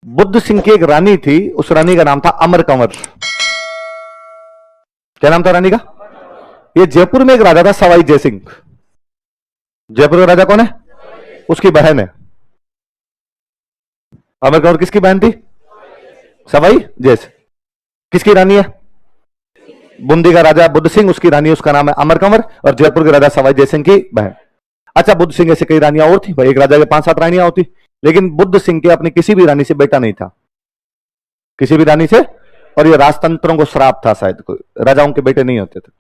बुद्ध सिंह की एक रानी थी, उस रानी का नाम था अमर कंवर। क्या नाम था रानी का? ये जयपुर में एक राजा था सवाई जयसिंह। जयपुर का राजा कौन है? उसकी बहन है। अमर कंवर किसकी बहन थी? सवाई जयसिंह। किसकी रानी है? बूंदी का राजा बुद्ध सिंह, उसकी रानी उसका नाम है अमर कंवर, और जयपुर के राजा सवाई जयसिंह की बहन। अच्छा, बुद्ध सिंह ऐसे कई रानियां और थी भाई, एक राजा के 5-7 रानियां होती, लेकिन बुद्ध सिंह के अपनी किसी भी रानी से बेटा नहीं था, किसी भी रानी से। और ये राजतंत्रों को श्राप था शायद, कोई राजाओं के बेटे नहीं होते थे।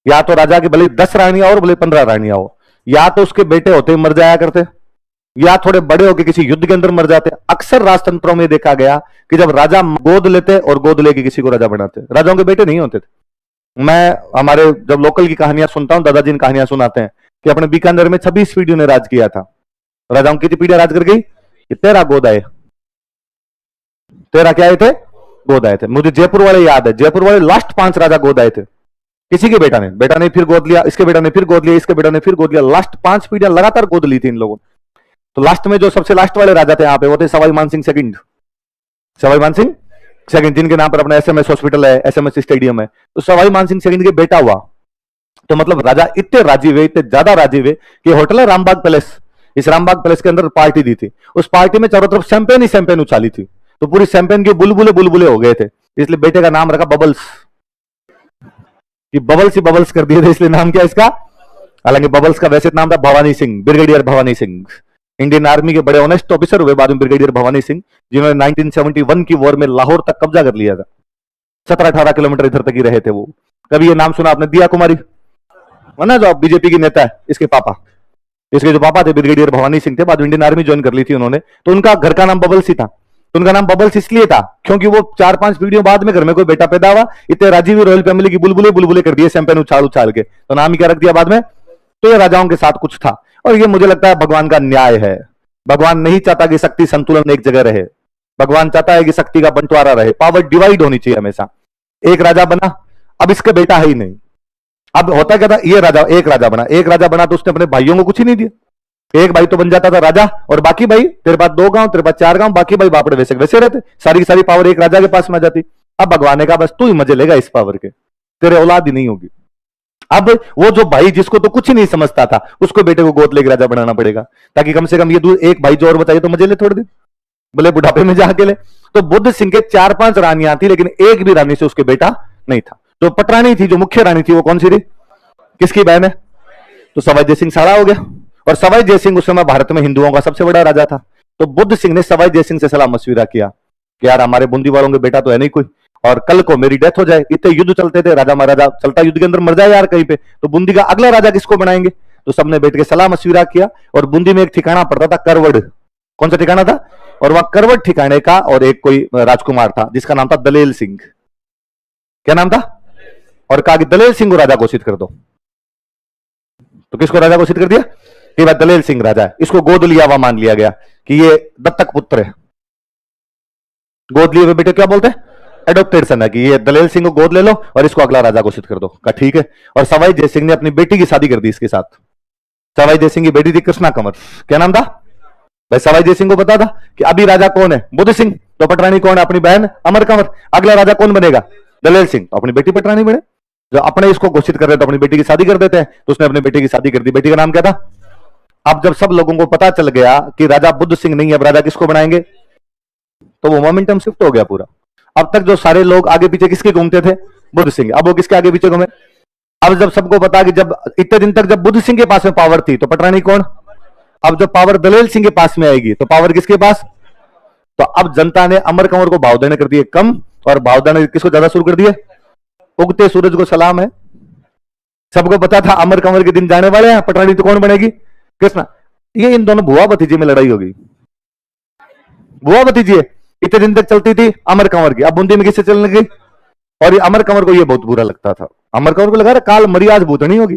या तो राजा की भले 10 रानियां और भले 15 रानियां हो, या तो उसके बेटे होते मर जाया करते, या थोड़े बड़े होकर किसी युद्ध के अंदर मर जाते। अक्सर राजतंत्रों में देखा गया कि जब राजा गोद लेते और गोद लेके किसी को राजा बनाते, राजाओं के बेटे नहीं होते थे। मैं हमारे जब लोकल की कहानियां सुनता हूं, दादाजी ने कहानियां सुनाते हैं कि अपने बीकानेर में 26 पीढ़ियों ने राज किया था। राजाओं की पीढ़ियां राज कर गई कि 13 गोद आए। 13 क्या आए थे? गोद आए थे। मुझे जयपुर वाले याद है, जयपुर वाले लास्ट 5 राजा गोद आए थे। किसी के बेटा ने फिर गोद लिया, इसके बेटा ने फिर गोद लिया, इसके बेटा ने फिर गोद लिया। लास्ट 5 पीढ़ियां लगातार गोद ली थी इन लोगों ने। तो लास्ट में जो सबसे लास्ट वाले राजा थे यहाँ पे, वो थे सवाई मानसिंह सेकंड। सवाई मानसिंह सेकंड, जिनके नाम पर अपना एसएमएस हॉस्पिटल है, एसएमएस स्टेडियम है। तो सवाई मानसिंह सेकंड के बेटा हुआ। तो मतलब राजा इतने राजी हुए, इतने ज्यादा राजी हुए कि होटल है रामबाग पैलेस, इस रामबाग पैलेस के अंदर पार्टी दी थी। उस पार्टी में चारों तरफ शैंपेन ही शैंपेन उछाली थी, तो पूरी शैंपेन के बुलबुले बुलबुले हो गए थे। इसलिए बेटे का नाम रखा बबल्स, कि बबल्स ही बबल्स कर दिए थे, इसलिए नाम क्या इसका। हालांकि बबल्स का वैसे नाम था Bhavani Singh, brigadier Bhavani Singh. Indian army के बड़े ऑनेस्ट ऑफिसर हुए बाद में ब्रिगेडियर भवानी सिंह, जिन्होंने 1971 की वॉर में लाहौर तक कब्जा कर लिया था। 17-18 किलोमीटर इधर तक ही रहे थे वो। कभी ये नाम सुना आपने? दिया कुमारी है ना, जो बीजेपी की नेता है, इसके पापा, इसके जो पापा थे ब्रिगेडियर भवानी सिंह थे, बाद में इंडियन आर्मी ज्वाइन कर ली थी उन्होंने। तो उनका घर का नाम बबल्स ही था। तो उनका नाम बबल्स इसलिए था क्योंकि वो 4-5 पीढ़ियों बाद में घर में कोई बेटा पैदा हुआ, इतने राजीव रॉयल फैमिली की बुलबुले बुलबुले कर दिए शैंपेन उछाल उछाल के, तो नाम ही क्या रख दिया बाद में। तो ये राजाओं के साथ कुछ था, और ये मुझे लगता है भगवान का न्याय है। भगवान नहीं चाहता कि शक्ति संतुलन एक जगह रहे, भगवान चाहता है कि शक्ति का बंटवारा रहे, पावर डिवाइड होनी चाहिए हमेशा। एक राजा बना, अब इसका बेटा है ही नहीं। अब होता क्या था, ये राजा एक राजा बना तो उसने अपने भाइयों को कुछ ही नहीं दिया। एक भाई तो बन जाता था राजा, और बाकी भाई, तेरे पास 2 गांव, तेरे पास 4 गांव, बाकी भाई बापड़े वैसे वैसे रहते, सारी की सारी पावर एक राजा के पास में आ जाती। अब भगवान ने कहा बस तू ही मजे लेगा इस पावर के, तेरे औलाद ही नहीं होगी। अब वो जो भाई जिसको तो कुछ ही नहीं समझता था, उसको बेटे को गोद लेके राजा बनाना पड़ेगा, ताकि कम से कम ये एक भाई जो और बताइए तो मजे ले थोड़े दिन, बोले बुढ़ापे में जाके ले। तो बुद्ध सिंह के 4-5 रानियां थी, लेकिन एक भी रानी से उसके बेटा नहीं था। जो पटरानी थी, जो मुख्य रानी थी, वो कौन सी थी? किसकी बहन है? तो सवाई जयसिंह सारा हो गया। और सवाई जयसिंह उस समय भारत में हिंदुओं का सबसे बड़ा राजा था। तो बुद्ध सिंह ने सवाई जयसिंह से सलाह मशविरा किया कि यार हमारे बूंदी वालों के बेटा तो है नहीं कोई, और कल को मेरी डेथ हो जाए, इतने युद्ध चलते थे, राजा महाराजा चलता युद्ध के अंदर मर जाए यार कहीं पे, तो बूंदी का अगला राजा किसको बनाएंगे। तो सबने बैठ के सलाह मशविरा किया, और बूंदी में एक ठिकाना पड़ता था करवड़। कौन सा ठिकाना था? और वहां करवड़ ठिकाने का और एक कोई राजकुमार था जिसका नाम था दलेल सिंह। क्या नाम था? और कहा कि दलेल सिंह को राजा घोषित कर दो। तो किसको राजा घोषित कर दिया? कि भाई दलेल सिंह राजा है। इसको गोद लिया हुआ मान लिया गया कि ये दत्तक पुत्र है। गोद लिए हुए बेटे क्या बोलते हैं? एडॉप्टेड सन है, कि ये दलेल सिंह को गोद ले लो और इसको अगला राजा घोषित कर दो। कहा ठीक है। और सवाई जयसिंह ने अपनी बेटी की शादी कर दी इसके साथ। सवाई जयसिंह की बेटी थी कृष्णा कंवर। क्या नाम था भाई? सवाई जयसिंह को पता था कि अभी राजा कौन है? बुद्ध सिंह। तो पटरानी कौन है? अपनी बहन अमर कंवर। अगला राजा कौन बनेगा? दलेल सिंह। तो अपनी बेटी पटरानी बने। जो अपने इसको घोषित कर रहे तो अपनी बेटी की शादी कर देते हैं, तो उसने अपनी बेटी की शादी कर दी। बेटी का नाम क्या था? अब जब सब लोगों को पता चल गया कि राजा बुद्ध सिंह नहीं है, अब राजा किसको बनाएंगे, तो वो मोमेंटम शिफ्ट हो गया पूरा। अब तक जो सारे लोग आगे पीछे किसके घूमते थे? बुद्ध सिंह। अब वो किसके आगे पीछे घूमे? अब जब सबको पता कि जब इतने दिन तक जब बुद्ध सिंह के पास में पावर थी, तो पटरानी कौन? अब जब पावर दलेल सिंह के पास में आएगी, तो पावर किसके पास? तो अब जनता ने अमर कंवर को भाव देने कर दिए कम, और भाव देने किसको ज्यादा शुरू कर दिए? उगते सूरज को सलाम है। सबको पता था अमर कंवर के दिन जाने वाले हैं, पटरानी तो कौन बनेगी? कृष्णा। ये इन दोनों बुआ भतीजे में लड़ाई होगी। बुआ भतीजी इतने दिन तक चलती थी अमर कंवर की, अब बूंदी में किससे चलने गई? और ये अमर कंवर को ये बहुत बुरा लगता था। अमर कंवर को लगा रहा काल मरी आज भूतनी होगी,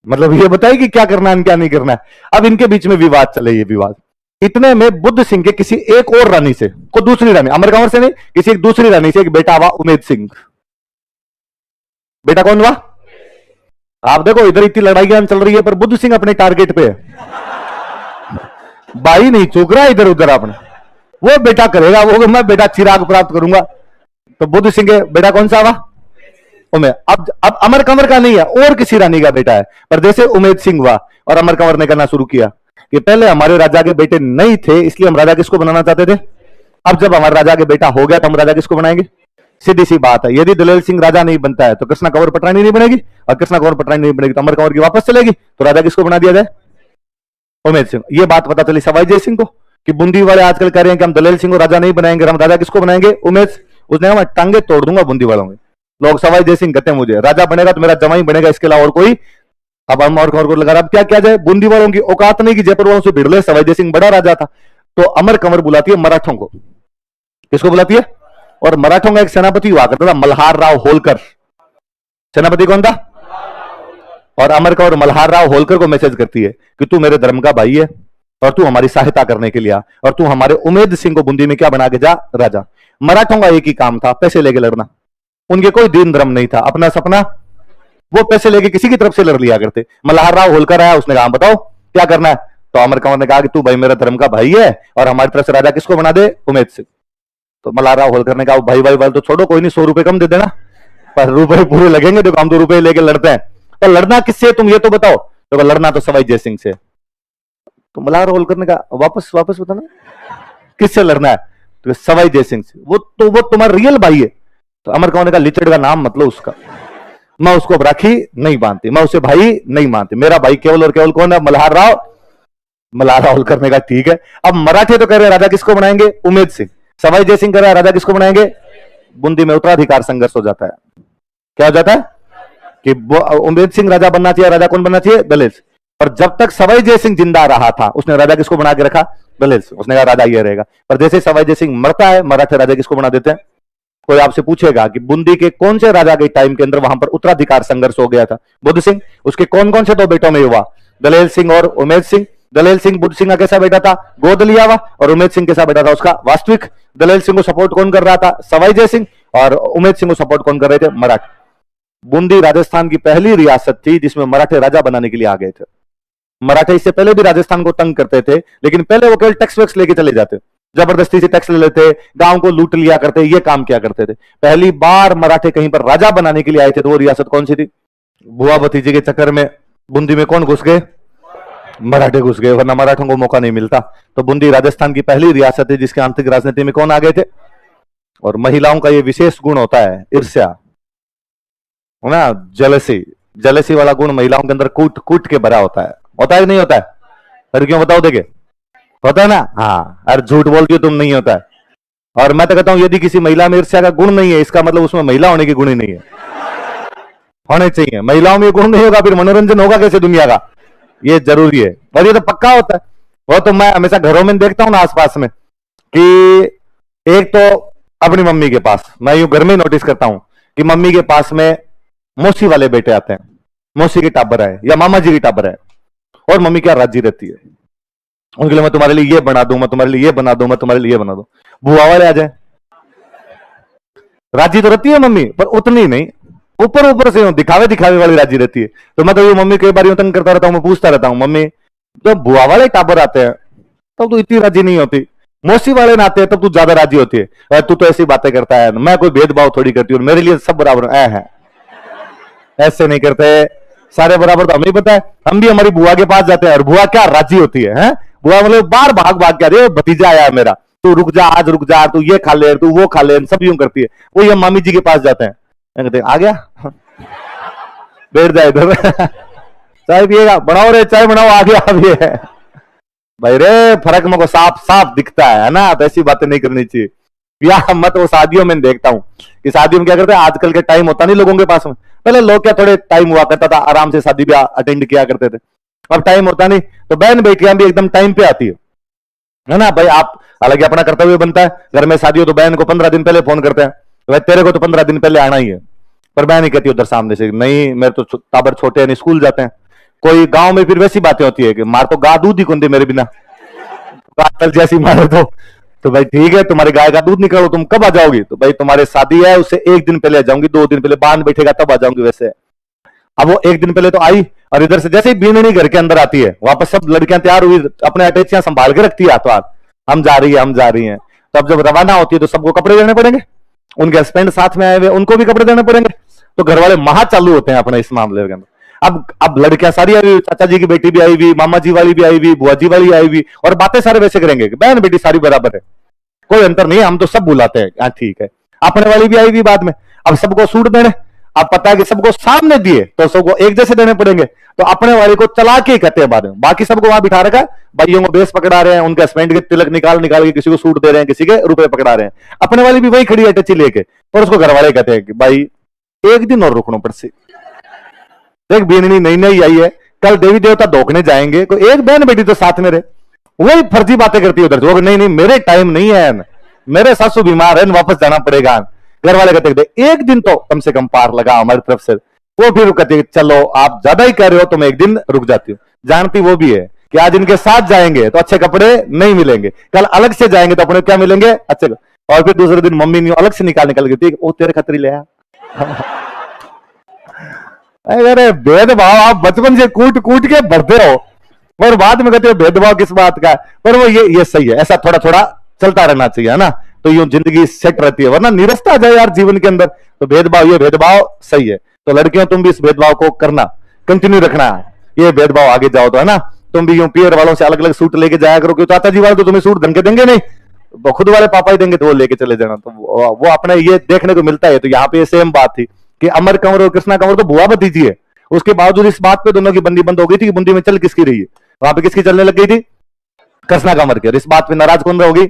मतलब ये बताइए कि क्या करना है क्या नहीं करना है। अब इनके बीच में विवाद चले। ये विवाद इतने में बुद्ध सिंह के किसी एक और रानी से, को दूसरी रानी, अमर कंवर से नहीं, किसी एक दूसरी रानी से एक बेटा हुआ, उमेद सिंह। बेटा कौन हुआ? आप देखो इधर इतनी लड़ाइयां चल रही है, पर बुद्ध सिंह अपने टारगेट पे है। भाई नहीं चूक रहा इधर उधर आपने। वो बेटा करेगा, वो मैं बेटा चिराग प्राप्त करूंगा। तो बुद्ध सिंह के बेटा कौन सा हुआ? उमेद। अब अमर कंवर का नहीं है, और किसी रानी का बेटा है। पर जैसे उमेद सिंह हुआ और अमर कंवर ने करना शुरू किया कि पहले हमारे राजा के बेटे नहीं थे, इसलिए हम राजा किसको बनाना चाहते थे। अब जब हमारे राजा के बेटा हो गया तो हम राजा किसको बनाएंगे? सीधी सी बात है, यदि दलेल सिंह राजा नहीं बनता है तो कृष्णा कंवर पटरानी नहीं बनेगी, और कृष्णा कंवर पटरानी नहीं बनेगी तो अमर कंवर की वापस चलेगी। तो राजा किसको बना दिया जाए? उमेद सिंह। ये बात पता चली सवाई जय सिंह को कि बूंदी वाले आजकल कह रहे हैं कि हम दलेल सिंह को राजा नहीं बनाएंगे, हम राजा किसको बनाएंगे? उमेद। उसने कहा मैं टांगे तोड़ दूंगा बूंदी वालों में। लोग सवाई जय सिंह कहते हैं मुझे राजा बनेगा तो मेरा जमाई बनेगा, इसके अलावा और कोई। अब हम और को लगा अब क्या किया जाए? बूंदी वालों की औकात नहीं कि जयपुर वालों से भिड़ ले, सवाई जय सिंह बड़ा राजा था। तो अमर कंवर बुलाती है मराठों को। किसको बुलाती है? और मराठों का एक सेनापति हुआ करता था मल्हार राव होलकर। सेनापति कौन था? और अमर कंवर मल्हार राव होलकर को मैसेज करती है कि तू मेरे धर्म का भाई है और तू हमारी सहायता करने के लिए आ, और तू हमारे उमेद सिंह को बूंदी में क्या बना के जा? राजा। मराठों का एक ही काम था, पैसे लेके लड़ना। उनके कोई दीन धर्म नहीं था, अपना सपना। वो पैसे लेके किसी की तरफ से लड़ लिया करते। मल्हार राव होलकर आया, उसने कहा बताओ क्या करना है? तो अमर कंवर ने कहा कि तू भाई मेरा धर्म का भाई है और हमारी तरफ से राजा किसको बना दे? उमेद सिंह। तो मल्हार राव होलकर ने कहा भाई भाई भाई तो छोड़ो, कोई नहीं, 100 रुपए कम दे देना, पर रुपए पूरे लगेंगे। तो हम 2 रुपए लेके लड़ते हैं। तो लड़ना किससे तुम ये तो बताओ? तो लड़ना तो सवाई जय सिंह से। तो मल्हार होलकर ने कहा वापस वापस बताना किससे लड़ना है? तो सवाई जय सिंह से। वो तुम्हारा रियल भाई है। तो अमर कंवर ने कहा लिचड़ का नाम मतलब उसका, मैं उसको राखी नहीं बांधती, मैं उसे भाई नहीं मानती, मेरा भाई केवल और केवल कौन है? मल्हार राव। मल्हार राव होलकर ने कहा ठीक है। अब मराठे तो कह रहे हैं राजा किसको बनाएंगे? उमेद सिंह। सवाई जय सिंह कह रहा है राजा किसको बनाएंगे? बूंदी में उत्तराधिकार संघर्ष हो जाता है। क्या हो जाता है कि उमेद सिंह राजा बनना चाहिए, राजा कौन बनना चाहिए? दलेल सिंह। पर जब तक सवाई जय सिंह जिंदा रहा था उसने राजा किसको बना के रखा? दलेल सिंह। उसने कहा राजा ये रहेगा। पर जैसे सवाई जय सिंह मरता है, मराठे राजा किसको बना देते हैं? कोई आपसे पूछेगा कि बूंदी के कौन से राजा के टाइम के अंदर वहां पर उत्तराधिकार संघर्ष हो गया था? बुद्ध सिंह। उसके कौन कौन से 2 बेटों में हुआ? दलेल सिंह और उमेद सिंह। दलेल सिंह बुद्ध सिंह का कैसा बेटा था? गोद लिया हुआ। और उमेद सिंह कैसा बेटा था उसका? वास्तविक। दलेल सिंह को सपोर्ट कौन कर रहा था? सवाई जय सिंह। और उमेद सिंह को सपोर्ट कौन कर रहे थे? मराठे। बूंदी राजस्थान की पहली रियासत थी जिसमें मराठे राजा बनाने के लिए आ गए थे। मराठे इससे पहले भी राजस्थान को तंग करते थे, लेकिन पहले वो केवल टैक्स वैक्स लेके चले जाते, जबरदस्ती से टैक्स ले लेते, गांव को लूट लिया करते, ये काम किया करते थे। पहली बार मराठे कहीं पर राजा बनाने के लिए आए थे तो वो रियासत कौन सी थी? बुआ भतीजे के चक्कर में बूंदी में कौन घुस गए? मराठे घुस गए, वरना मराठों को मौका नहीं मिलता। तो बूंदी राजस्थान की पहली रियासत है जिसके आंतरिक राजनीति में कौन आ गए थे? और महिलाओं का ये विशेष गुण होता है ईर्ष्या, है ना, जेलसी। जेलसी वाला गुण महिलाओं के अंदर कूट कूट के भरा होता है कि नहीं होता है? फिर क्यों बताओ? देखे होता है ना? हाँ, अरे झूठ बोलती हो तुम, नहीं होता है। और मैं तो कहता हूं यदि किसी महिला में ईर्ष्या का गुण नहीं है इसका मतलब उसमें महिला होने की गुण ही नहीं है। होने चाहिए। महिलाओं में गुण नहीं होगा फिर मनोरंजन होगा कैसे दुनिया का? ये जरूरी है और ये तो पक्का होता है। वो तो मैं हमेशा घरों में देखता हूं ना आसपास में कि एक तो अपनी मम्मी के पास, मैं यूं घर में नोटिस करता हूं कि मम्मी के पास में मौसी वाले बेटे आते हैं, मौसी की टाबर है या मामा जी की टाबर है, और मम्मी क्या राजी रहती है उनके लिए, मैं तुम्हारे लिए ये बना दूं, मैं तुम्हारे लिए ये बना दूं, मैं तुम्हारे लिए ये बना दूं। बुआ वाले आ जाए, राजी तो रहती है मम्मी पर उतनी नहीं, ऊपर ऊपर से दिखावे दिखावे वाली राजी रहती है। तो मैं तो ये मम्मी कई बार यूं तंग करता रहता हूं, मैं पूछता रहता हूं मम्मी तो बुआ वाले टाबर आते हैं तब तो इतनी राजी नहीं होती, मौसी वाले ना आते हैं तब तू ज्यादा राजी होती है, तू तो ऐसी बातें करता है, मैं कोई भेदभाव थोड़ी करती हूँ, मेरे लिए सब बराबर है। ऐसे नहीं करते, सारे बराबर तो हमें पता है। हम भी हमारी बुआ के पास जाते हैं और बुआ क्या राजी होती है? बुआ मतलब बार भाग भाग के अरे भतीजा आया है मेरा, तू रुक जा, आज रुक जा, तू ये खा ले, तू वो खा ले, सब यूं करती है। वही हम मामी जी के पास जाते हैं, कहते हैं आ गया बैठ जाए इधर चाय पिएगा, बनाओ रे चाय बनाओ, आ गया अभी है भाई रे। फर्क मेरे को साफ साफ दिखता है ना, तो ऐसी बातें नहीं करनी चाहिए। या मत वो शादियों में देखता हूँ कि शादियों में क्या करते हैं, आजकल के टाइम होता नहीं लोगों के पास में, पहले लोग क्या थोड़े टाइम हुआ करता था, आराम से शादी ब्याह अटेंड किया करते थे, अब टाइम होता नहीं, तो बहन बेटियां भी एकदम टाइम पे आती है ना भाई। आप हालांकि अपना कर्तव्य बनता है, घर में शादी हो तो बहन को 15 दिन पहले फोन करते हैं, भाई तेरे को तो 15 दिन पहले आना ही है, पर बहन ही कहती है उधर सामने से नहीं मेरे तो टाबर छोटे हैं, स्कूल जाते हैं। कोई गांव में फिर वैसी बातें होती है कि मार तो गा दूध ही कौन दे मेरे बिना, कातल जैसी मारे तो भाई ठीक है तुम्हारे गाय का दूध निकालो, तुम कब आ जाओगी? तो भाई तुम्हारे शादी है उससे 1 दिन पहले आ जाऊंगी, 2 दिन पहले बांध बैठेगा तब आ जाऊंगी वैसे। अब वो 1 दिन पहले तो आई, और इधर से जैसे ही बीननी घर के अंदर आती है वापस सब लड़कियां तैयार हुई, अपने अटैचियां संभाल के रखती है हाथों हाथ, हम जा रही है हम जा रही हैं। तो अब जब रवाना होती है तो सबको कपड़े देने पड़ेंगे, उनके हस्बैंड साथ में आए हुए उनको भी कपड़े देने पड़ेंगे। तो घर वाले महा चालू होते हैं अपने इस मामले के अंदर। अब लड़कियां सारी आई हुई, चाचा जी की बेटी भी आई हुई, मामा जी वाली भी आई हुई, बुआ जी वाली आई हुई, और बातें सारे वैसे करेंगे कि बहन बेटी सारी बराबर है, कोई अंतर नहीं है, हम तो सब बुलाते हैं। हाँ ठीक है। अपने वाली भी आई हुई बाद में। अब सबको सूट देने, अब पता है कि सबको सामने दिए तो सबको एक जैसे देने पड़ेंगे, तो अपने वाली को चला के कहते हैं बाद में। बाकी सबको वहां बिठा रखा, भाइयों को बेस पकड़ा रहे हैं, उनके हस्बैंड के तिलक निकाल निकाल के किसी को सूट दे रहे हैं, किसी के रुपए पकड़ा रहे हैं। अपने वाली भी वही खड़ी है टची लेके, और उसको घर वाले कहते हैं कि भाई एक दिन और रुकनो पड़सी, देख बीननी नई नई आई है, कल देवी देवता धोखने जाएंगे, कोई एक बहन बेटी तो साथ में रहे। वही फर्जी बातें करती है उधर से, नहीं नहीं मेरे टाइम नहीं है, मेरे सासू बीमार है, वापस जाना पड़ेगा। घर वाले कहते एक दिन तो कम से कम पार लगा हमारी तरफ से। वो फिर कहते चलो आप ज्यादा ही कह रहे हो तो मैं एक दिन रुक जाती हूँ। जानती वो भी है कि आज इनके साथ जाएंगे तो अच्छे कपड़े नहीं मिलेंगे, कल अलग से जाएंगे तो अपने क्या मिलेंगे अच्छे। और फिर दूसरे दिन मम्मी नहीं अलग से निकाल के वो तेरे खतरी ले आया। अरे भेदभाव आप बचपन से कूट कूट के भरते हो और बाद में कहते हो भेदभाव किस बात का। पर वो ये सही है, ऐसा थोड़ा थोड़ा चलता रहना चाहिए, है ना, तो यूं जिंदगी सेट रहती है, वरना निरस्ता आ जाए यार जीवन के अंदर। तो भेदभाव, ये भेदभाव सही है। तो लड़कियों तुम भी इस भेदभाव को करना, कंटिन्यू रखना, ये भेदभाव आगे जाओ तो, है ना। तुम भी यूं पियर वालों से अलग अलग सूट लेके जाया करो, क्योंकि चाचा जी वाले तो तुम्हें सूट ढंग के देंगे नहीं, तो खुद वाले पापा ही देंगे, तो वो लेके चले जाना। तो वो अपने ये देखने को मिलता है। तो यहाँ पे सेम बात थी कि अमर कंवर और कृष्णा कंवर तो बुआ भतीजी है, उसके बावजूद इस बात पे दोनों की बंदी बंद हो गई थी कि बंदी में चल किसकी रही है। वहां पे किसकी चलने लग गई थी, कृष्णा कंवर की। और इस बात पे नाराज कौन रहोगी,